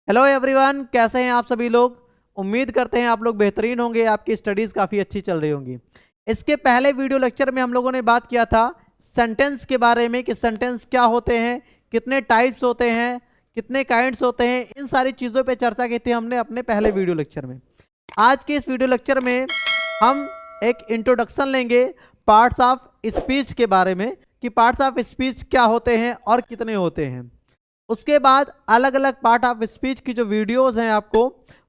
Hello everyone, कैसे हैं आप सभी लोग। उम्मीद करते हैं आप लोग बेहतरीन होंगे, आपकी स्टडीज़ काफ़ी अच्छी चल रही होंगी। इसके पहले वीडियो लेक्चर में हम लोगों ने बात किया था सेंटेंस के बारे में कि सेंटेंस क्या होते हैं, कितने टाइप्स होते हैं, कितने काइंड्स होते हैं। इन सारी चीज़ों पे चर्चा की थी हमने अपने पहले वीडियो लेक्चर में। आज के इस वीडियो लेक्चर में हम एक इंट्रोडक्शन लेंगे पार्ट्स ऑफ स्पीच के बारे में कि पार्ट्स ऑफ स्पीच क्या होते हैं और कितने होते हैं। उसके बाद अलग अलग पार्ट ऑफ स्पीच की जो वीडियोस हैं आपको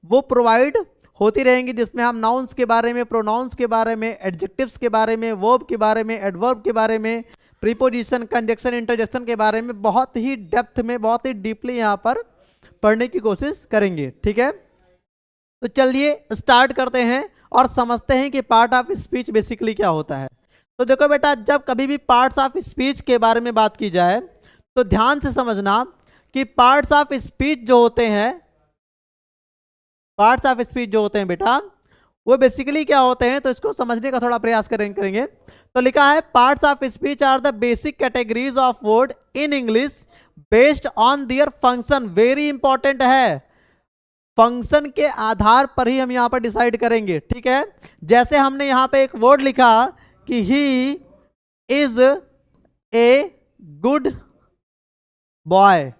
वो प्रोवाइड होती रहेंगी, जिसमें हम नाउन्स के बारे में, प्रोनाउंस के बारे में, एडजेक्टिव्स के बारे में, वर्ब के बारे में, एडवर्ब के बारे में, प्रीपोजिशन, कंजक्शन, इंटरजेक्शन के बारे में बहुत ही डेप्थ में, बहुत ही डीपली यहाँ पर पढ़ने की कोशिश करेंगे। ठीक है, तो चलिए स्टार्ट करते हैं और समझते हैं कि पार्ट ऑफ स्पीच बेसिकली क्या होता है। तो देखो बेटा, जब कभी भी पार्ट्स ऑफ स्पीच के बारे में बात की जाए तो ध्यान से समझना कि पार्ट्स ऑफ स्पीच जो होते हैं, पार्ट्स ऑफ स्पीच जो होते हैं बेटा, वो बेसिकली क्या होते हैं, तो इसको समझने का थोड़ा प्रयास करेंगे। तो लिखा है parts of speech are the basic categories of word in English based on their function. Very important है, फंक्शन के आधार पर ही हम यहां पर डिसाइड करेंगे। ठीक है, जैसे हमने यहां पे एक वर्ड लिखा कि he is a good boy,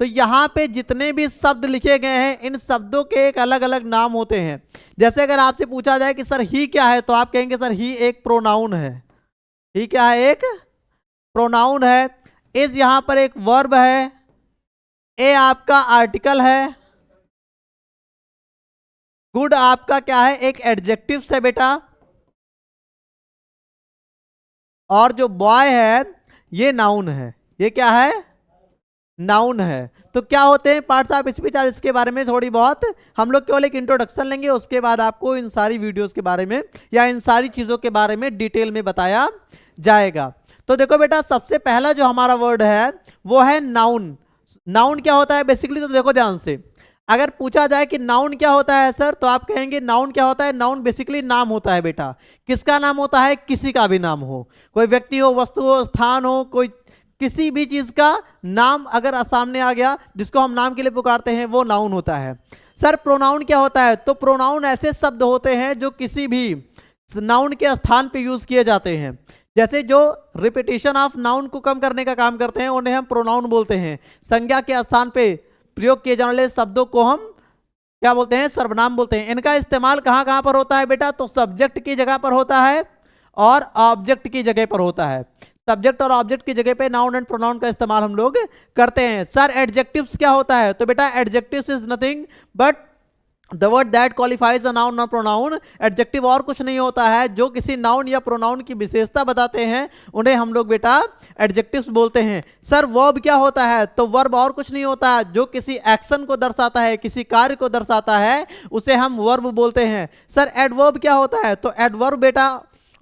तो यहां पे जितने भी शब्द लिखे गए हैं इन शब्दों के एक अलग अलग नाम होते हैं। जैसे अगर आपसे पूछा जाए कि सर ही क्या है, तो आप कहेंगे सर ही एक प्रोनाउन है। ही क्या है? एक प्रोनाउन है। इज यहां पर एक वर्ब है, ए आपका आर्टिकल है, गुड आपका क्या है, एक एडजेक्टिव है बेटा, और जो बॉय है ये नाउन है। ये क्या है? नाउन है। तो क्या होते हैं पार्ट्स ऑफ स्पीच, और इसके बारे में थोड़ी बहुत हम लोग केवल एक इंट्रोडक्शन लेंगे, उसके बाद आपको इन सारी वीडियोस के बारे में या इन सारी चीजों के बारे में डिटेल में बताया जाएगा। तो देखो बेटा, सबसे पहला जो हमारा वर्ड है वो है नाउन। नाउन क्या होता है बेसिकली, तो देखो ध्यान से, अगर पूछा जाए कि नाउन क्या होता है सर, तो आप कहेंगे नाउन क्या होता है। नाउन बेसिकली नाम होता है बेटा। किसका नाम होता है? किसी का भी नाम हो, कोई व्यक्ति हो, वस्तु हो, स्थान हो, कोई किसी भी चीज का नाम अगर सामने आ गया जिसको हम नाम के लिए पुकारते हैं वो नाउन होता है। सर प्रोनाउन क्या होता है? तो प्रोनाउन ऐसे शब्द होते हैं जो किसी भी नाउन के स्थान पे यूज किए जाते हैं। जैसे जो रिपीटिशन ऑफ नाउन को कम करने का काम करते हैं उन्हें हम प्रोनाउन बोलते हैं। संज्ञा के स्थान पे प्रयोग किए जाने वाले शब्दों को हम क्या बोलते हैं? सर्वनाम बोलते हैं। इनका इस्तेमाल कहां कहां पर होता है बेटा? तो सब्जेक्ट की जगह पर होता है और ऑब्जेक्ट की जगह पर होता है। सब्जेक्ट और ऑब्जेक्ट की जगह पे नाउन एंड प्रोनाउन का इस्तेमाल हम लोग करते हैं। सर एडजेक्टिव्स क्या होता है? तो बेटा adjectives is nothing but the word that qualifies a noun और प्रोनाउन। एडजेक्टिव और कुछ नहीं होता है, जो किसी नाउन या प्रोनाउन की विशेषता बताते हैं उन्हें हम लोग बेटा एडजेक्टिव्स बोलते हैं। सर वर्ब क्या होता है? तो वर्ब और कुछ नहीं होता है, जो किसी एक्शन को दर्शाता है, किसी कार्य को दर्शाता है, उसे हम वर्ब बोलते हैं। सर एडवर्ब क्या होता है? तो एडवर्ब बेटा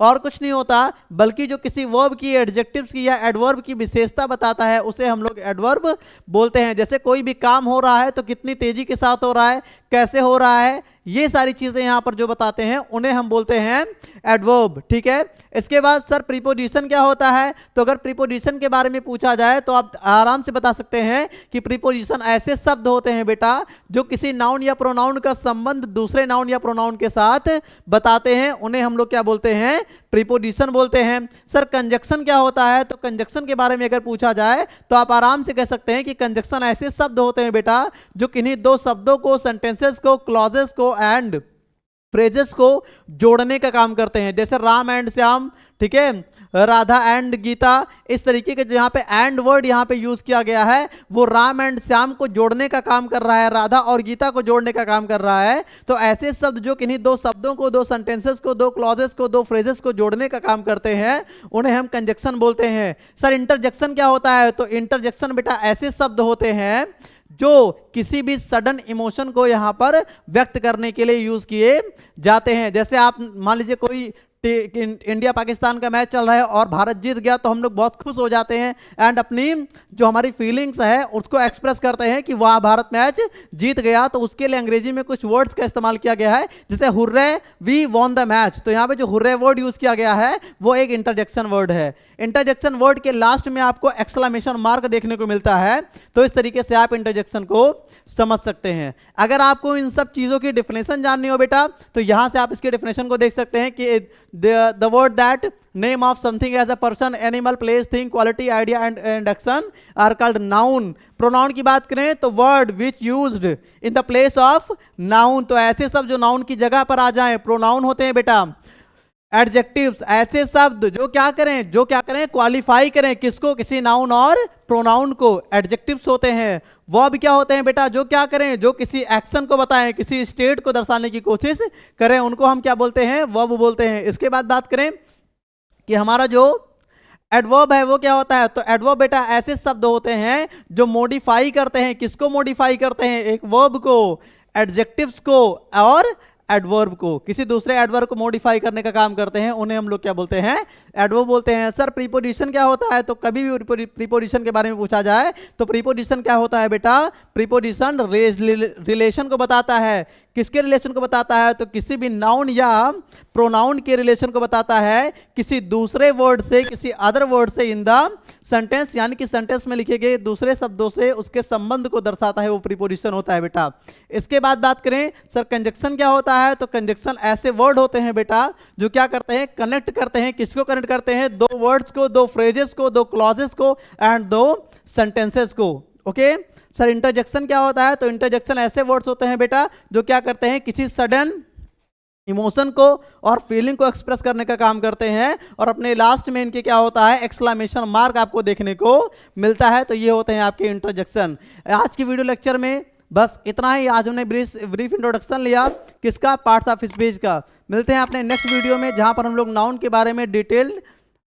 और कुछ नहीं होता बल्कि जो किसी वर्ब की, एडजेक्टिव्स की या एडवर्ब की विशेषता बताता है उसे हम लोग एडवर्ब बोलते हैं। जैसे कोई भी काम हो रहा है तो कितनी तेजी के साथ हो रहा है, कैसे हो रहा है, ये सारी चीजें यहां पर जो बताते हैं उन्हें हम बोलते हैं एडवर्ब। ठीक है, इसके बाद सर प्रीपोजिशन क्या होता है? तो अगर प्रीपोजिशन के बारे में पूछा जाए तो आप आराम से बता सकते हैं कि प्रीपोजिशन ऐसे शब्द होते हैं बेटा जो किसी नाउन या प्रोनाउन का संबंध दूसरे नाउन या प्रोनाउन के साथ बताते हैं, उन्हें हम लोग क्या बोलते हैं? प्रीपोजिशन बोलते हैं। सर कंजक्शन क्या होता है? तो कंजक्शन के बारे में अगर पूछा जाए तो आप आराम से कह सकते हैं कि कंजक्शन ऐसे शब्द होते हैं बेटा जो किन्हीं दो शब्दों को, सेंटेंसेस को, क्लॉजेस को एंड फ्रेजेस को जोड़ने का काम करते हैं। जैसे राम एंड श्याम, ठीक है, राधा एंड गीता, इस तरीके के जो यहाँ पे एंड वर्ड यहाँ पे यूज किया गया है वो राम एंड श्याम को जोड़ने का काम कर रहा है, राधा और गीता को जोड़ने का काम कर रहा है। तो ऐसे शब्द जो किन्हीं दो शब्दों को, दो सेंटेंसेस को, दो क्लॉजेस को, दो फ्रेजेस को जोड़ने का काम करते हैं उन्हें हम कंजक्शन बोलते हैं। सर इंटरजेक्शन क्या होता है? तो इंटरजेक्शन बेटा ऐसे शब्द होते हैं जो किसी भी सडन इमोशन को यहां पर व्यक्त करने के लिए यूज किए जाते हैं। जैसे आप मान लीजिए कोई इंडिया पाकिस्तान का मैच चल रहा है और भारत जीत गया तो हम लोग बहुत खुश हो जाते हैं एंड अपनी जो हमारी फीलिंग्स है उसको एक्सप्रेस करते हैं कि वाह भारत मैच जीत गया। तो उसके लिए अंग्रेजी में कुछ वर्ड्स का इस्तेमाल किया गया है, जैसे hurray we won the match. तो यहाँ पे जो हुर्रे वर्ड यूज किया गया है वो एक इंटरजेक्शन वर्ड है। इंटरजेक्शन वर्ड के लास्ट में आपको एक्सक्लेमेशन मार्क देखने को मिलता है, तो इस तरीके से आप इंटरजेक्शन को समझ सकते हैं। अगर आपको इन सब चीजों की डेफिनेशन जाननी हो बेटा तो यहां से आप इसके डेफिनेशन को देख सकते हैं कि the word that name of something as a person, animal, place, thing, quality, idea and action are called noun. Pronoun की बात करें तो word which used in the place of noun, तो ऐसे सब जो नाउन की जगह पर आ जाएं प्रोनाउन होते हैं बेटा। एडजेक्टिव्स, ऐसे शब्द जो क्या करें क्वालिफाई करें किसको, किसी नाउन और प्रोनाउन को, एडजेक्टिव्स होते हैं। वर्ब क्या होते हैं बेटा, जो क्या करें, जो किसी एक्शन को बताएं, किसी स्टेट को दर्शाने की कोशिश करें, उनको हम क्या बोलते हैं, वर्ब बोलते हैं। इसके बाद बात करें कि हमारा जो एडवर्ब है वो क्या होता है, तो एडवर्ब बेटा ऐसे शब्द होते हैं जो मॉडिफाई करते हैं, किसको मॉडिफाई करते हैं, एक वर्ब को, एडजेक्टिव्स को और एडवर्ब को, किसी दूसरे एडवर्ब को मॉडिफाई करने का काम करते हैं, उन्हें हम लोग क्या बोलते हैं, एडवर्ब बोलते हैं। सर प्रीपोजिशन क्या होता है, तो कभी भी प्रीपोजिशन के बारे में पूछा जाए तो प्रीपोजिशन क्या होता है बेटा, प्रीपोजिशन रिलेशन को बताता है। किसके रिलेशन को बताता है, तो किसी भी नाउन या प्रोनाउन के रिलेशन को बताता है किसी दूसरे वर्ड से, किसी अदर वर्ड से इन द सेंटेंस, यानी कि सेंटेंस में लिखे गए दूसरे शब्दों से उसके संबंध को दर्शाता है, वो प्रीपोजिशन होता है बेटा। इसके बाद बात करें सर कंजक्शन क्या होता है, तो कंजक्शन ऐसे वर्ड होते हैं बेटा जो क्या करते हैं, कनेक्ट करते हैं, किसको कनेक्ट करते हैं, दो वर्ड्स को, दो फ्रेजेस को, दो क्लॉजेस को एंड दो सेंटेंसेस को। ओके सर इंटरजेक्शन क्या होता है, तो इंटरजेक्शन ऐसे वर्ड्स होते हैं बेटा जो क्या करते हैं, किसी सडन इमोशन को और फीलिंग को एक्सप्रेस करने का काम करते हैं, और अपने लास्ट में इनके क्या होता है, एक्सक्लेमेशन मार्क आपको देखने को मिलता है। तो ये होते हैं आपके इंटरजेक्शन। आज की वीडियो लेक्चर में बस इतना ही। आज हमने ब्रीफ इंट्रोडक्शन लिया किसका, पार्ट्स ऑफ स्पीच का। मिलते हैं अपने नेक्स्ट वीडियो में जहां पर हम लोग नाउन के बारे में डिटेल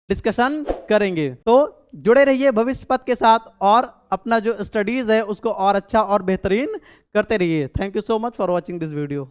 डिस्कशन करेंगे। तो जुड़े रहिए भविष्य पथ के साथ और अपना जो स्टडीज है उसको और अच्छा और बेहतरीन करते रहिए। Thank you so much for watching this video.